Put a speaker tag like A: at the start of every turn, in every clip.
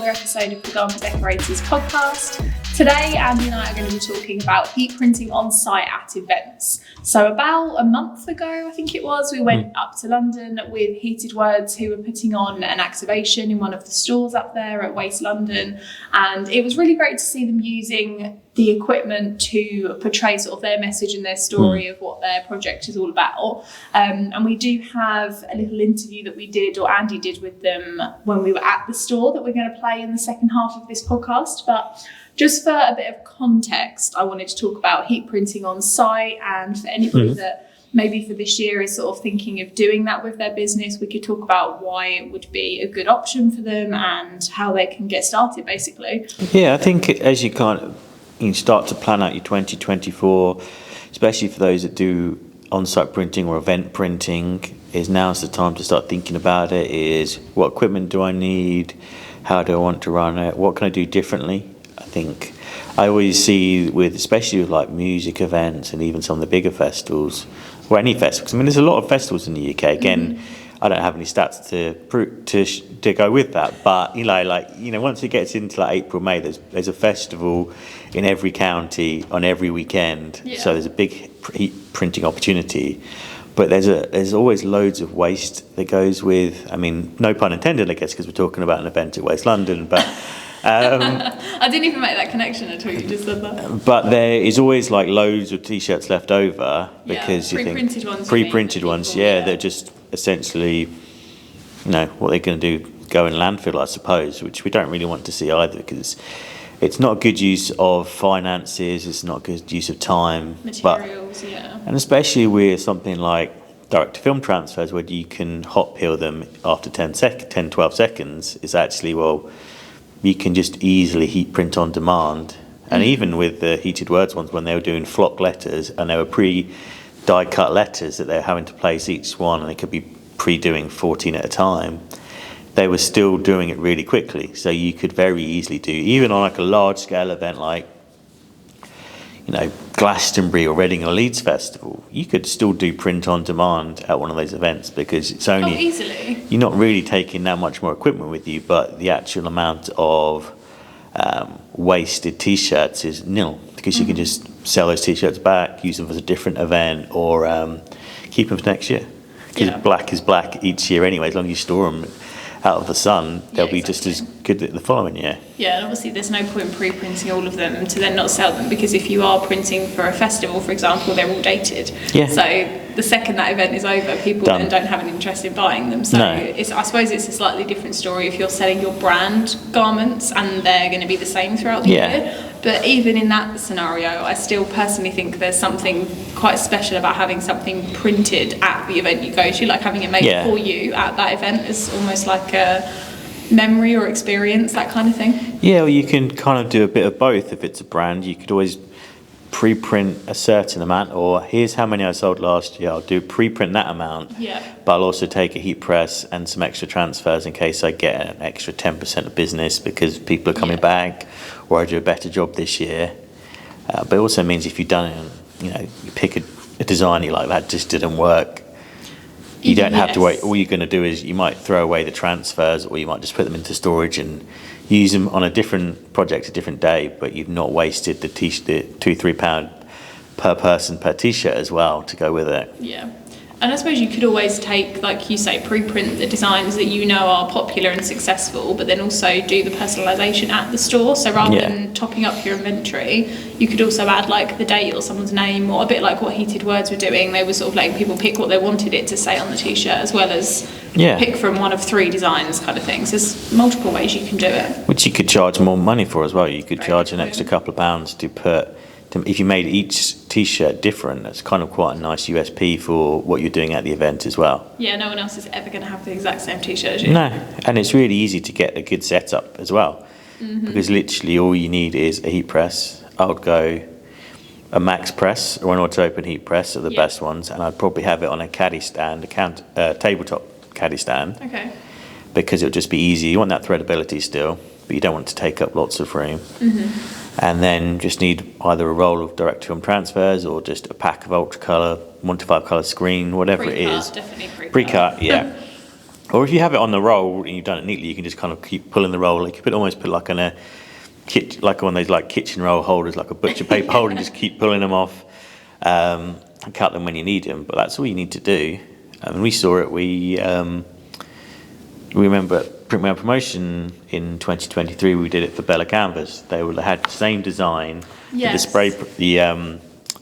A: another episode of the Garment Decorators podcast. Today, Andy and I are going to be talking about heat printing on site at events. So about a month ago, I think it was, we went up to London with Heated Words, who were putting on an activation in one of the stores up there at Waste London. And it was really great to see them using the equipment to portray sort of their message and their story of what their project is all about. And we do have a little interview that we did, or Andy did, with them when we were at the store that we're going to play in the second half of this podcast. But just for a bit of context, I wanted to talk about heat printing on site, and for anybody that maybe for this year is sort of thinking of doing that with their business, we could talk about why it would be a good option for them and how they can get started, basically.
B: Yeah, I think as you start to plan out your 2024, especially for those that do on-site printing or event printing, is now's the time to start thinking about it. Is what equipment do I need? How do I want to run it? What can I do differently? I think I always see especially with like music events and even some of the bigger festivals, or any festivals. I mean, there's a lot of festivals in the UK. Again, I don't have any stats to go with that, but once it gets into like April, May, there's a festival in every county on every weekend. Yeah. So there's a big heat printing opportunity. But there's always loads of waste that goes with. I mean, no pun intended, I guess, because we're talking about an event at Waste London, but.
A: I didn't even make that connection until you just said that.
B: But there is always like loads of t-shirts left over because
A: pre-printed
B: ones, they're just essentially, what they're going to do, go in landfill, I suppose, which we don't really want to see either, because it's not a good use of finances, it's not a good use of time,
A: materials,
B: and especially with something like direct-to-film transfers, where you can hot peel them after 10-12 seconds, is actually, you can just easily heat print on demand. And even with the Heated Words ones, when they were doing flock letters, and they were die cut letters that they're having to place each one, and they could be doing 14 at a time, they were still doing it really quickly. So you could very easily do, even on like a large scale event like Glastonbury or Reading or Leeds Festival, you could still do print on demand at one of those events, because it's only
A: easily.
B: You're not really taking that much more equipment with you, but the actual amount of wasted t-shirts is nil, because you can just sell those t-shirts back, use them for a different event, or keep them for next year, because black is black each year anyway. As long as you store them out of the sun, they'll be just as good the following year.
A: Yeah, and obviously there's no point pre-printing all of them to then not sell them, because if you are printing for a festival, for example, they're all dated. Yeah. So the second that event is over, people then don't have an interest in buying them. So I suppose it's a slightly different story if you're selling your brand garments and they're going to be the same throughout the year. But even in that scenario, I still personally think there's something quite special about having something printed at the event you go to, like having it made for you at that event is almost like a memory or experience, that kind of thing.
B: Yeah, well, you can kind of do a bit of both. If it's a brand, you could always pre-print a certain amount, or here's how many I sold last year, I'll do pre-print that amount, but I'll also take a heat press and some extra transfers in case I get an extra 10% of business because people are coming back, or I do a better job this year. But it also means if you've done it, you pick a design you like, that just didn't work, you don't have to wait. All you're going to do is you might throw away the transfers, or you might just put them into storage and use them on a different project a different day, but you've not wasted the £2-3 per person per t-shirt as well to go with it.
A: Yeah. And I suppose you could always take, like you say, pre-print the designs that you know are popular and successful, but then also do the personalisation at the store. So rather than topping up your inventory, you could also add like the date or someone's name, or a bit like what Heated Words were doing. They were sort of letting people pick what they wanted it to say on the t-shirt, as well as pick from one of 3 designs kind of things. There's multiple ways you can do it.
B: Which you could charge more money for as well. You could charge an extra couple of pounds to put... If you made each t-shirt different, that's kind of quite a nice USP for what you're doing at the event as well.
A: Yeah, no one else is ever going to have the exact same t-shirt as you.
B: No, and it's really easy to get a good setup as well, because literally all you need is a heat press. I would go a max press or an auto open heat press are the best ones, and I'd probably have it on a caddy stand, a tabletop caddy stand.
A: Okay.
B: Because it'll just be easy. You want that threadability still, but you don't want to take up lots of room. And then just need either a roll of direct-to-film transfers or just a pack of ultra colour, 1 to 5 colour screen, whatever it is.
A: Definitely pre-cut.
B: Pre-cut, yeah. Or if you have it on the roll and you've done it neatly, you can just kind of keep pulling the roll. Like you could almost put like on a like one of those like kitchen roll holders, like a butcher paper holder, and just keep pulling them off and cut them when you need them. But that's all you need to do. And we saw it. We remember at Print My Own Promotion in 2023, we did it for Bella Canvas. They had the same design.
A: Yes.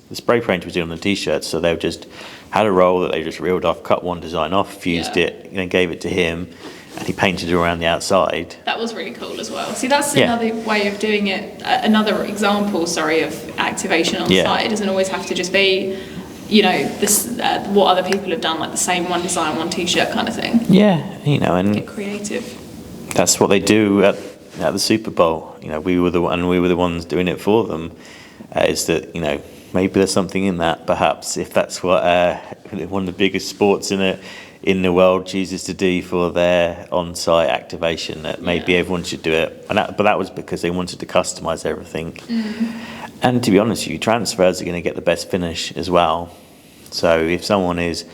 B: The spray paint was in on the t-shirts, so they just had a roll that they just reeled off, cut one design off, fused it, and then gave it to him, and he painted it around the outside.
A: That was really cool as well. See, that's another way of doing it, another example, sorry, of activation on site. It doesn't always have to just be, you know, this what other people have done, like the same one design, one t-shirt kind of thing.
B: Yeah, you know, and
A: get creative.
B: That's what they do at the Super Bowl. You know, we were the ones doing it for them. Is that, you know, maybe there's something in that, perhaps, if that's what one of the biggest sports in the world chooses to do for their on-site activation, that maybe everyone should do it. But that was because they wanted to customise everything. And to be honest with you, transfers are going to get the best finish as well. So if someone is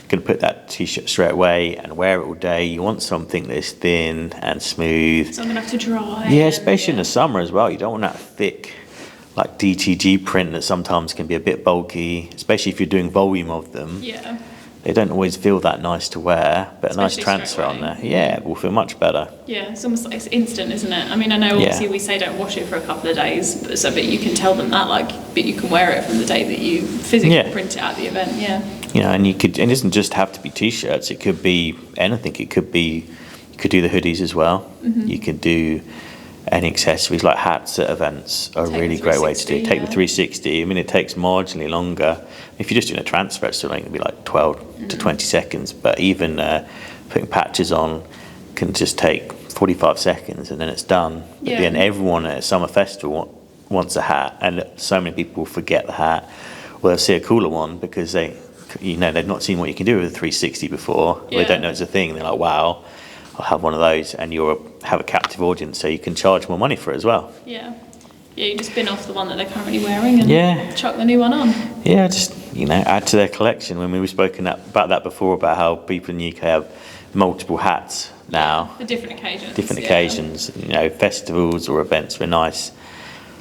B: going to put that t-shirt straight away and wear it all day, you want something that's thin and smooth.
A: So I'm going to have to dry.
B: Yeah, especially in the summer as well. You don't want that thick, like DTG print that sometimes can be a bit bulky, especially if you're doing volume of them.
A: Yeah.
B: They don't always feel that nice to wear, but
A: Especially
B: a nice transfer on there, it will feel much better.
A: Yeah, it's almost like it's instant, isn't it? I mean, I know obviously we say don't wash it for a couple of days, but you can tell them that, like, but you can wear it from the day that you physically print it at the event.
B: You know, and it doesn't just have to be t-shirts. It could be anything. You could do the hoodies as well. You could do any accessories like hats at events are a really great way to do it. Take the 360. I mean, it takes marginally longer. If you're just doing a transfer, it's still only going to be like 12 to 20 seconds. But even putting patches on can just take 45 seconds and then it's done. But then everyone at a summer festival wants a hat, and so many people forget the hat. Well, they'll see a cooler one because they've not seen what you can do with a 360 before. They don't know it's a thing. They're like, wow, I'll have one of those, and you'll have a captive audience, so you can charge more money for it as well.
A: Yeah, you just bin off the one that they're currently wearing and chuck the new one on. Yeah,
B: just, add to their collection. When we were spoken about that before, about how people in the UK have multiple hats now.
A: For different occasions.
B: Different occasions. Festivals or events were nice.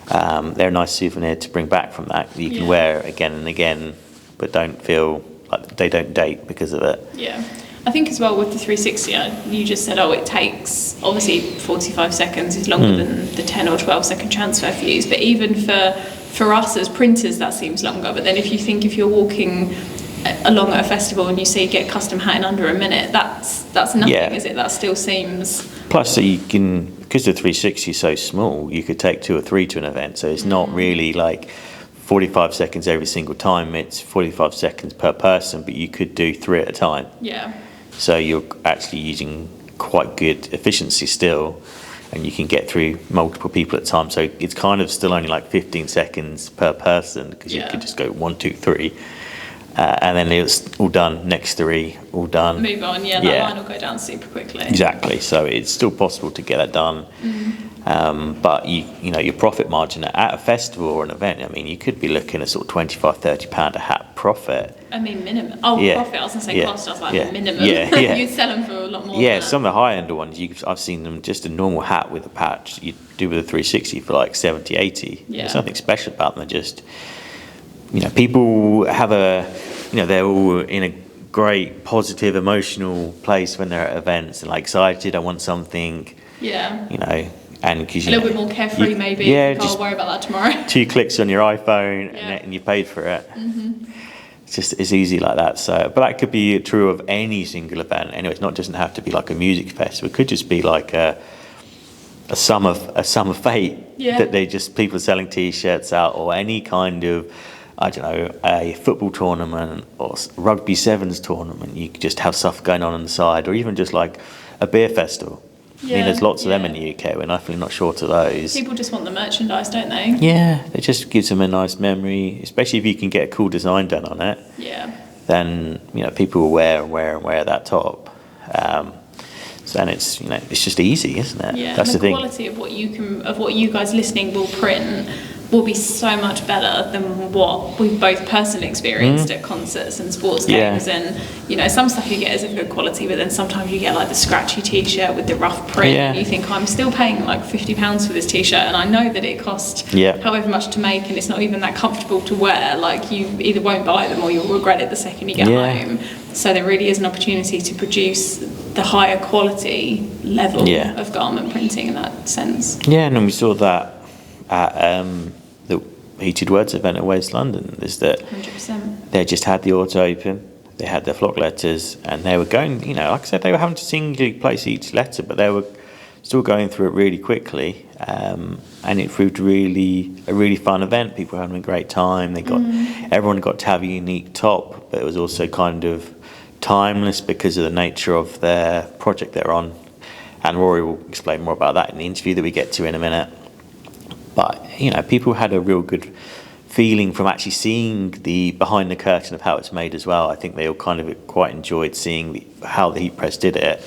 B: They're a nice souvenir to bring back from that. You can wear again and again, but don't feel like they don't date because of it.
A: Yeah. I think as well with the 360, you just said, it takes, obviously 45 seconds is longer than the 10 or 12 second transfer fuse, but even for us as printers that seems longer. But then if you're walking along at a festival and you see get custom hat in under a minute, that's nothing, is it? That still seems...
B: Plus so you can, because the 360 is so small, you could take 2 or 3 to an event, so it's not really like 45 seconds every single time. It's 45 seconds per person, but you could do 3 at a time.
A: Yeah.
B: So you're actually using quite good efficiency still, and you can get through multiple people at a time. So it's kind of still only like 15 seconds per person, because you could just go 1, 2, 3, and then it's all done. Next 3, all done.
A: Move on. That line will go down super quickly.
B: Exactly. So it's still possible to get that done. But your profit margin at a festival or an event, I mean, you could be looking at sort of £25-30 a hat profit.
A: I mean, minimum. Profit. I was going to say cost. I was like, minimum. You'd sell them for a lot more.
B: Yeah, some of the high-end ones, I've seen them just a normal hat with a patch. You do with a 360 for like 70, 80.
A: Yeah.
B: There's nothing special about them. They're just, people have they're all in a great, positive, emotional place when they're at events and like excited. I want something.
A: Yeah.
B: And because
A: a little bit more carefree, maybe. Just worry about that tomorrow.
B: 2 clicks on your iPhone and you paid for it. It's easy like that. So, but that could be true of any single event. Anyway, it doesn't have to be like a music festival. It could just be like a summer fete that people are selling T-shirts out, or any kind of, I don't know, a football tournament or rugby sevens tournament. You could just have stuff going on the side, or even just like a beer festival. I mean, there's lots of them in the UK. We're definitely not short of those.
A: People just want the merchandise, don't they?
B: Yeah, it just gives them a nice memory, especially if you can get a cool design done on it.
A: Yeah.
B: Then people will wear that top. So then it's it's just easy, isn't it?
A: Yeah.
B: That's
A: and
B: the thing.
A: Quality of what you guys listening will print will be so much better than what we've both personally experienced at concerts and sports games. And you know, some stuff you get is of good quality, but then sometimes you get like the scratchy t-shirt with the rough print, and you think, I'm still paying like £50 for this t-shirt, and I know that it cost however much to make, and it's not even that comfortable to wear. Like, you either won't buy them or you'll regret it the second you get home. So there really is an opportunity to produce the higher quality level of garment printing in that sense.
B: Yeah, and we saw that at the Heated Words event at Waste London. Is that
A: 100%.
B: They just had the Auto Open, they had their flock letters, and they were going, you know, like I said, they were having to singly place each letter, but they were still going through it really quickly, and it proved a really fun event. People were having a great time. They got everyone got to have a unique top, but it was also kind of timeless because of the nature of their project they're on. And Rory will explain more about that in the interview that we get to in a minute. But, you know, people had a real good feeling from actually seeing the behind the curtain of how it's made as well. I think they all kind of quite enjoyed seeing how the heat press did it,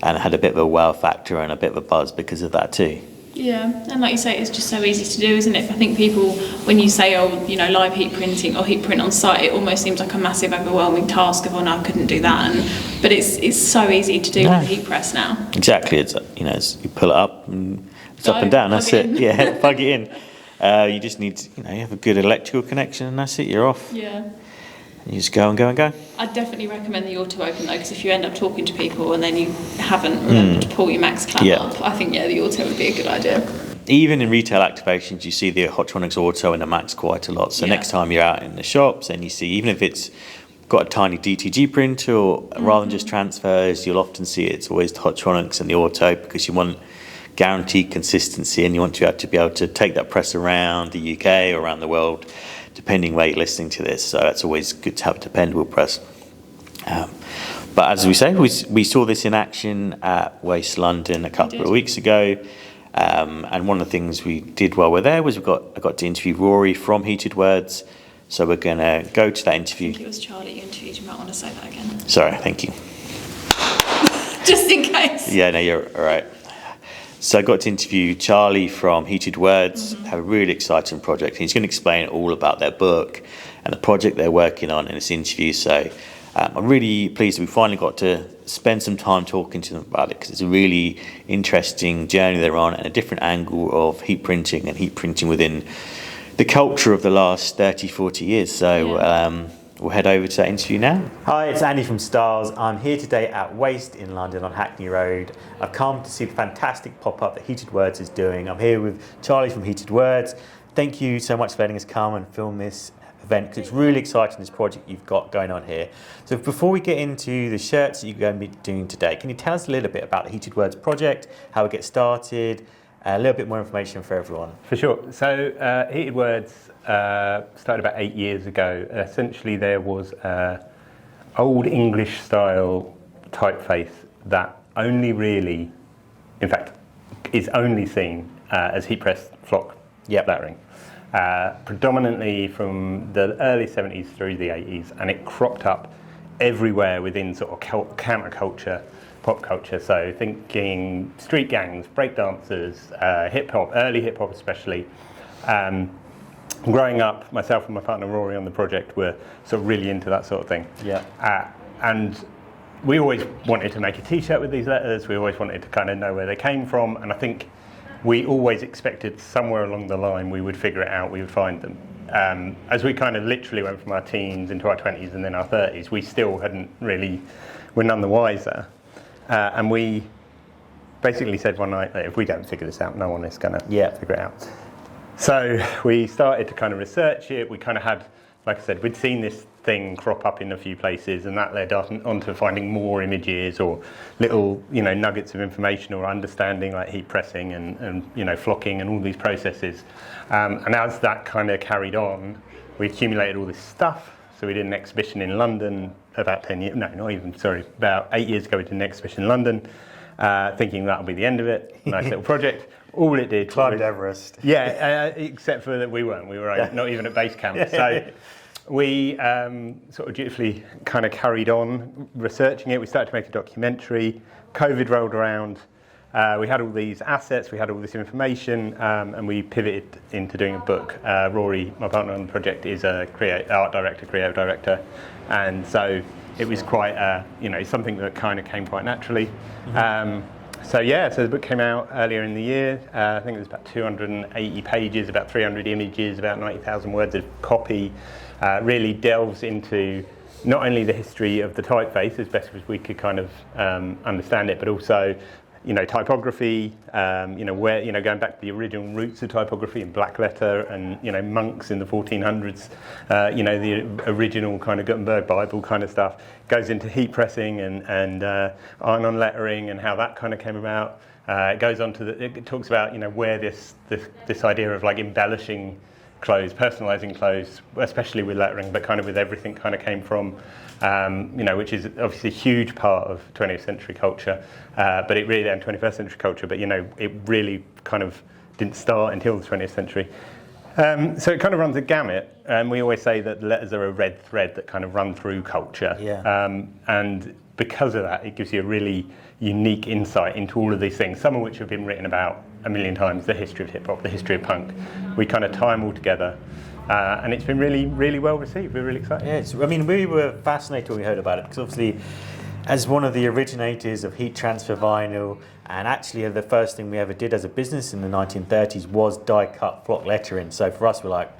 B: and had a bit of a wow factor and a bit of a buzz because of that too.
A: Yeah, and like you say, it's just so easy to do, isn't it? I think people, when you say, oh, you know, live heat printing or heat print on site, it almost seems like a massive, overwhelming task of, oh no, I couldn't do that. But it's so easy to do with the heat press now.
B: Exactly. It's, you know, you pull it up and it's up and down. That's it. Yeah, plug it in. You just need to, you know, you have a good electrical connection, and that's it. You're off.
A: Yeah.
B: You just go and go and go.
A: I'd definitely recommend the Auto Open though, because if you end up talking to people and then you haven't remembered to pull your max clamp up, I think the Auto would be a good idea.
B: Even in retail activations, you see the Hotronix Auto and the Max quite a lot. So next time you're out in the shops and you see, even if it's got a tiny DTG printer, or rather than just transfers, you'll often see it's always the Hotronix and the Auto, because you want guaranteed consistency, and you want to be able to take that press around the UK or around the world, depending where you're listening to this. So that's always good to have a dependable press. But as we say, we saw this in action at Waste London a couple of weeks ago. And one of the things we did while we're there was I got to interview Rory from Heated Words. So we're going to go to that interview.
A: I think it was Charlie you interviewed. You might want to say that again.
B: Sorry, thank you.
A: Just in case.
B: Yeah, no, you're all right. So I got to interview Charlie from Heated Words, have a really exciting project. He's going to explain all about their book and the project they're working on in this interview. So I'm really pleased that we finally got to spend some time talking to them about it, because it's a really interesting journey they're on, and a different angle of heat printing and heat printing within the culture of the last 30, 40 years. So we'll head over to that interview now. Hi, it's Andy from STAHLS. I'm here today at Waste in London on Hackney Road. I've come to see the fantastic pop-up that Heated Words is doing. I'm here with Charlie from Heated Words. Thank you so much for letting us come and film this event, because it's really exciting, this project you've got going on here. So before we get into the shirts that you're going to be doing today, can you tell us a little bit about the Heated Words project, how it gets started, a little bit more information for everyone?
C: For sure. So Heated Words started about 8 years ago. Essentially, there was old English style typeface that only really, in fact, is only seen as heat press flock lettering. Predominantly from the early 70s through the 80s, and it cropped up everywhere within sort of counterculture, pop culture. So thinking street gangs, breakdancers, hip hop, early hip hop especially. Growing up, myself and my partner Rory on the project were sort of really into that sort of thing. And we always wanted to make a t-shirt with these letters. We always wanted to kind of know where they came from, and I think we always expected somewhere along the line we would figure it out, we would find them. As we kind of literally went from our teens into our 20s and then our 30s, we still were none the wiser. And we basically said one night that if we don't figure this out, no one is going to figure it out. So we started to kind of research it. We kind of had, like I said, we'd seen this thing crop up in a few places, and that led on to finding more images or little, nuggets of information or understanding, like heat pressing and flocking and all these processes. And as that kind of carried on, we accumulated all this stuff. So we did an exhibition in London about 8 years ago. We did an exhibition in London, thinking that'll be the end of it. Nice little project. All it did
B: climbed Everest.
C: Except for that we weren't. We were not even at base camp. So we sort of dutifully kind of carried on researching it. We started to make a documentary. COVID rolled around. we had all these assets, we had all this information, and we pivoted into doing a book. Rory, my partner on the project, is a art director, creative director, and so it was quite, something that kind of came quite naturally. So the book came out earlier in the year. I think it was about 280 pages, about 300 images, about 90,000 words of copy. Really delves into not only the history of the typeface as best as we could kind of understand it, but also typography, where, going back to the original roots of typography in black letter and, monks in the 1400s, the original kind of Gutenberg Bible kind of stuff. Goes into heat pressing and iron-on lettering and how that kind of came about. It goes on to it talks about, where this idea of like embellishing clothes, personalising clothes, especially with lettering, but kind of with everything kind of came from, which is obviously a huge part of 20th century culture, but it really, and 21st century culture, but it really kind of didn't start until the 20th century. So it kind of runs a gamut, and we always say that letters are a red thread that kind of run through culture. And because of that, it gives you a really unique insight into all of these things, some of which have been written about a million times, the history of hip-hop, the history of punk. We kind of tie them all together, and it's been really, really well received. We're really excited.
B: Yeah, we were fascinated when we heard about it, because obviously, as one of the originators of heat transfer vinyl, and actually the first thing we ever did as a business in the 1930s was die-cut flock lettering. So for us, we're like,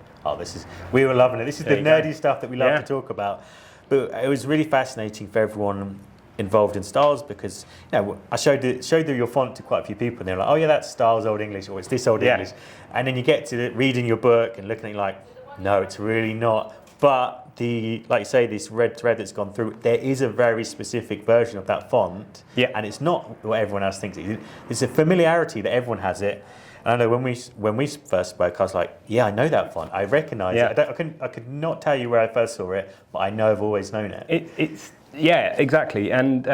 B: we were loving it. This is the nerdy stuff that we love to talk about. But it was really fascinating for everyone involved in STAHLS, because I showed your font to quite a few people, and they're like, oh yeah, that's STAHLS Old English, or it's this Old English. And then you get to reading your book and looking at it like, no, it's really not. But like you say, this red thread that's gone through, there is a very specific version of that font, and it's not what everyone else thinks it is. It's a familiarity that everyone has it. And I know when we first spoke, I was like, yeah, I know that font. I recognise it. I could not tell you where I first saw it, but I know I've always known it.
C: Yeah, exactly. And,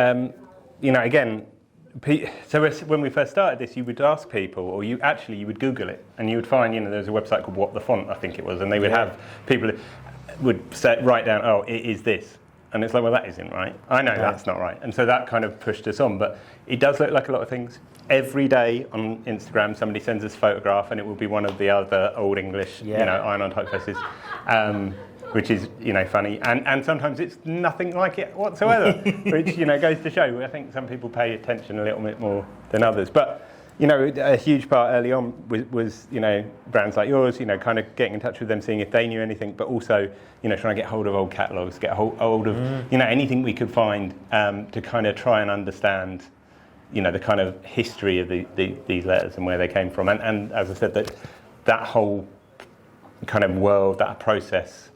C: again, so when we first started this, you would ask people, or you would Google it, and you would find, there's a website called What the Font, I think it was, and they would have people would write down, oh, it is this. And it's like, well, that isn't right. I know that's not right. And so that kind of pushed us on. But it does look like a lot of things. Every day on Instagram, somebody sends us a photograph, and it will be one of the other Old English, iron-on typefaces. Which is, funny, and sometimes it's nothing like it whatsoever, which, goes to show. I think some people pay attention a little bit more than others. But, a huge part early on was brands like yours, kind of getting in touch with them, seeing if they knew anything, but also, trying to get hold of old catalogues, get hold of, anything we could find to kind of try and understand, the kind of history of these letters and where they came from. And as I said, that whole kind of world, that process,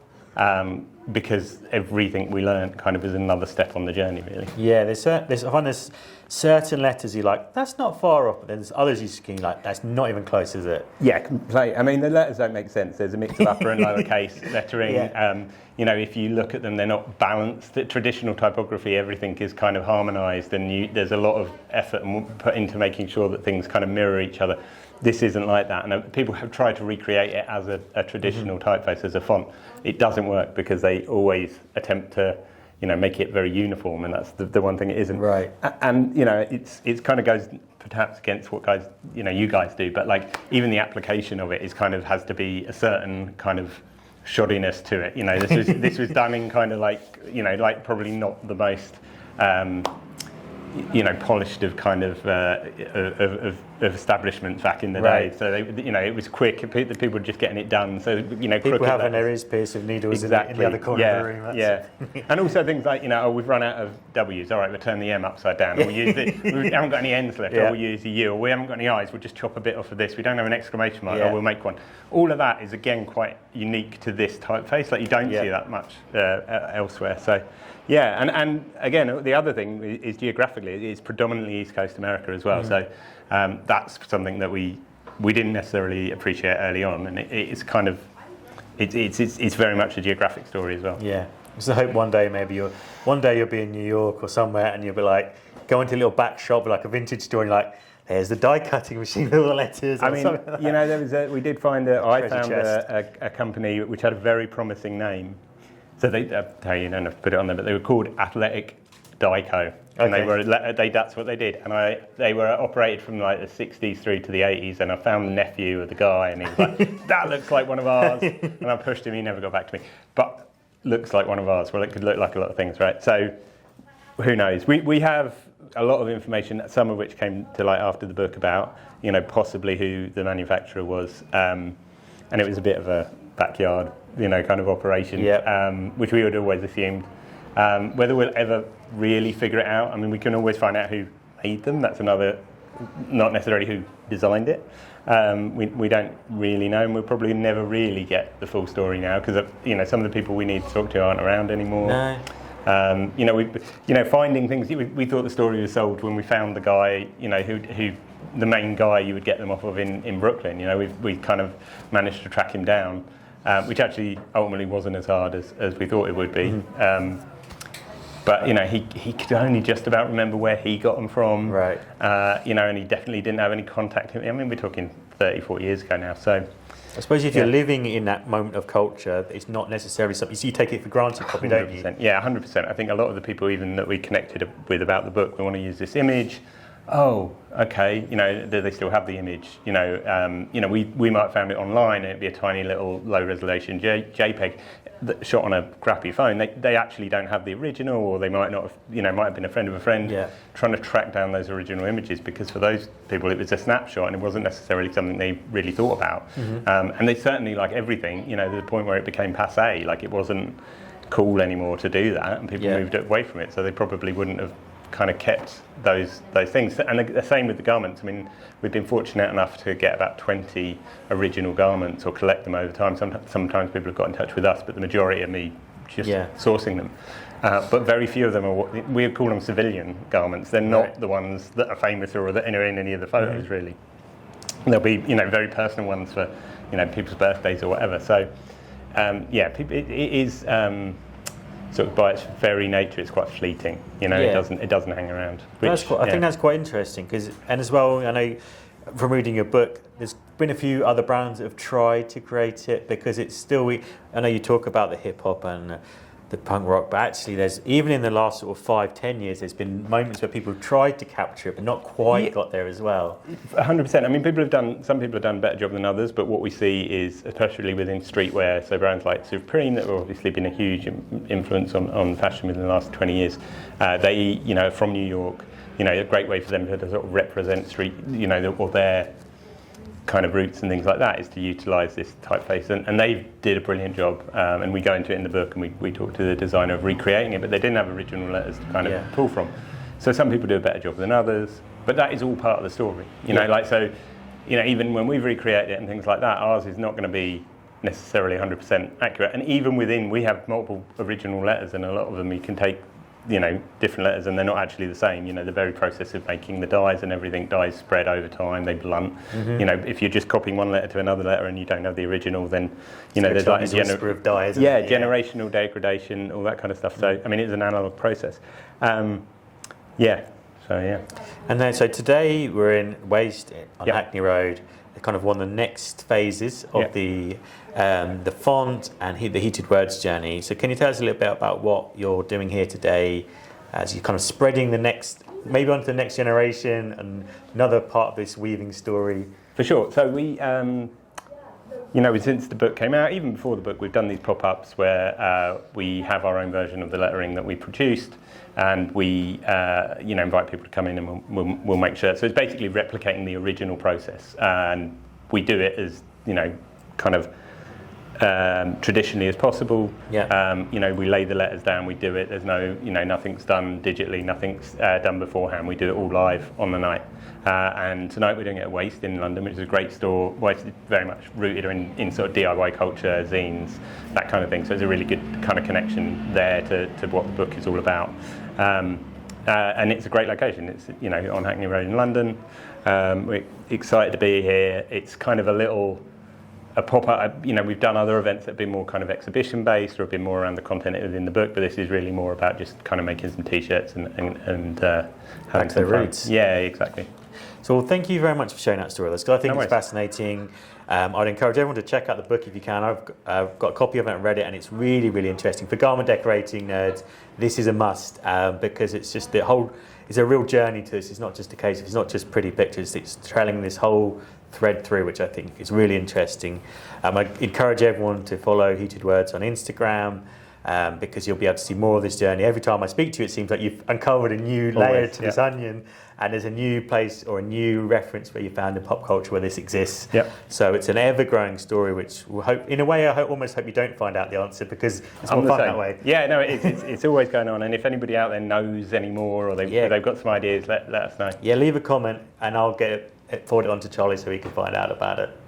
C: because everything we learned kind of is another step on the journey, really. Yeah,
B: there's certain letters you're like, that's not far off, but then there's others you're like, that's not even close, is it?
C: Yeah, completely. I mean, the letters don't make sense. There's a mix of upper and lowercase lettering. If you look at them, they're not balanced. The traditional typography, everything is kind of harmonised, and there's a lot of effort put into making sure that things kind of mirror each other. This isn't like that, and people have tried to recreate it as a traditional typeface, as a font. It doesn't work because they always attempt to, make it very uniform, and that's the one thing it isn't.
B: Right.
C: And it's kind of goes perhaps against what you guys do, but like even the application of it has to be a certain kind of shoddiness to it. This was done in kind of like probably not the most. Polished of kind of establishments back in the day. So it was quick. The people were just getting it done. So
B: people having their ears pierced with needles in the other corner of the room.
C: Yeah. And also things like we've run out of W's. All right, we'll turn the M upside down. Or we haven't got any N's left. Or we'll use a U. Or we haven't got any I's. We'll just chop a bit off of this. We don't have an exclamation mark. Or we'll make one. All of that is again quite unique to this typeface. Like you don't see that much elsewhere. So. Yeah, and again, the other thing is geographically, it's predominantly East Coast America as well. So that's something that we didn't necessarily appreciate early on, and it's kind of it's very much a geographic story as well.
B: Yeah, so I hope one day you'll be in New York or somewhere, and you'll be like go into a little back shop like a vintage store, and you're like, there's the die cutting machine with all the letters.
C: I mean, we did find I found a company which had a very promising name. So they, you don't have to put it on there, but they were called Athletic Dyco. And that's what they did. And they were operated from like the 60s through to the 80s. And I found the nephew of the guy, and he was like, "That looks like one of ours." And I pushed him. He never got back to me. But looks like one of ours. Well, it could look like a lot of things, right? So who knows? We have a lot of information, some of which came to light after the book about, possibly who the manufacturer was. And it was a bit of a backyard, kind of operation, which we would always assumed. Whether we'll ever really figure it out, I mean, we can always find out who made them. That's another, not necessarily who designed it. We don't really know, and we'll probably never really get the full story now because some of the people we need to talk to aren't around anymore. No. Finding things. We thought the story was solved when we found the guy, who the main guy you would get them off of in Brooklyn. We kind of managed to track him down, which actually ultimately wasn't as hard as we thought it would be.
B: Mm-hmm.
C: But he could only just about remember where he got them from,
B: right?
C: And he definitely didn't have any contact. I mean, we're talking 30, 40 years ago now. So
B: I suppose if you're living in that moment of culture, it's not necessarily something you take it for granted, probably, don't you?
C: Yeah, 100%. I think a lot of the people even that we connected with about the book, we want to use this image. Oh, okay. Do they still have the image? We might have found it online, and it'd be a tiny little low resolution JPEG shot on a crappy phone. They actually don't have the original, or they might not have, might have been a friend of a friend trying to track down those original images, because for those people it was a snapshot and it wasn't necessarily something they really thought about. Mm-hmm. And they certainly, like everything, to the point where it became passé, like it wasn't cool anymore to do that, and people moved away from it, so they probably wouldn't have kind of kept those things. And the same with the garments. I mean, we've been fortunate enough to get about 20 original garments or collect them over time. Sometimes people have got in touch with us, but the majority of me just sourcing them. But very few of them are what we call them civilian garments. They're not the ones that are famous or that are in any of the photos, really. There'll be very personal ones for people's birthdays or whatever. So it is sort of by its very nature, it's quite fleeting. It doesn't hang around.
B: I think that's quite interesting and as well, I know from reading your book, there's been a few other brands that have tried to create it, because it's still. I know you talk about the hip hop and the punk rock, but actually there's, even in the last sort of 5-10 years, there's been moments where people tried to capture it but not quite got there as well.
C: 100%. I mean, some people have done a better job than others, but what we see is, especially within streetwear, so brands like Supreme that have obviously been a huge influence on fashion within the last 20 years, they, from New York, a great way for them to sort of represent street, or their kind of roots and things like that, is to utilise this typeface, and they did a brilliant job, and we go into it in the book, and we talk to the designer of recreating it, but they didn't have original letters to kind of pull from. So some people do a better job than others, but that is all part of the story, even when we've recreated it and things like that, ours is not going to be necessarily 100% accurate, and even within, we have multiple original letters, and a lot of them you can take different letters, and they're not actually the same. The very process of making the dyes and everything, dyes spread over time, they blunt. Mm-hmm. If you're just copying one letter to another letter and you don't have the original, then there's like
B: of dyes.
C: Generational degradation, all that kind of stuff. So I mean, it's an analog process. And
B: then so today we're in Waste on Hackney Road. Kind of one of the next phases of the font and the heated words journey. So can you tell us a little bit about what you're doing here today, as you're kind of spreading maybe onto the next generation, and another part of this weaving story?
C: For sure. So we, since the book came out, even before the book, we've done these pop-ups where we have our own version of the lettering that we produced, and we invite people to come in, and we'll make sure. So it's basically replicating the original process, and we do it as kind of traditionally as possible. We lay the letters down, we do it. There's no nothing's done digitally, nothing's done beforehand. We do it all live on the night. And tonight we're doing it at Waste in London, which is a great store. Waste is very much rooted in sort of DIY culture, zines, that kind of thing. So it's a really good kind of connection there to what the book is all about. And it's a great location. It's on Hackney Road in London. We're excited to be here. It's kind of a pop-up. We've done other events that have been more kind of exhibition based, or have been more around the content within the book, but this is really more about just kind of making some t-shirts and having some fun.
B: Roots.
C: Yeah, exactly.
B: So well, thank you very much for sharing that story. I think it's fascinating. I'd encourage everyone to check out the book if you can. I've got a copy of it and read it, and it's really, really interesting. For garment decorating nerds, this is a must because it's just it's a real journey to this. It's not just a case of, it's not just pretty pictures, it's trailing this whole thread through, which I think is really interesting. I encourage everyone to follow Heated Words on Instagram. Because you'll be able to see more of this journey. Every time I speak to you, it seems like you've uncovered a new layer to this onion, and there's a new place or a new reference where you found in pop culture where this exists.
C: Yep.
B: So it's an ever-growing story, which will hope, in a way, almost hope you don't find out the answer because it's more fun that way.
C: Yeah, no, it's always going on, and if anybody out there knows any more or they've got some ideas, let us know.
B: Yeah, leave a comment, and I'll forward it on to Charlie so he can find out about it.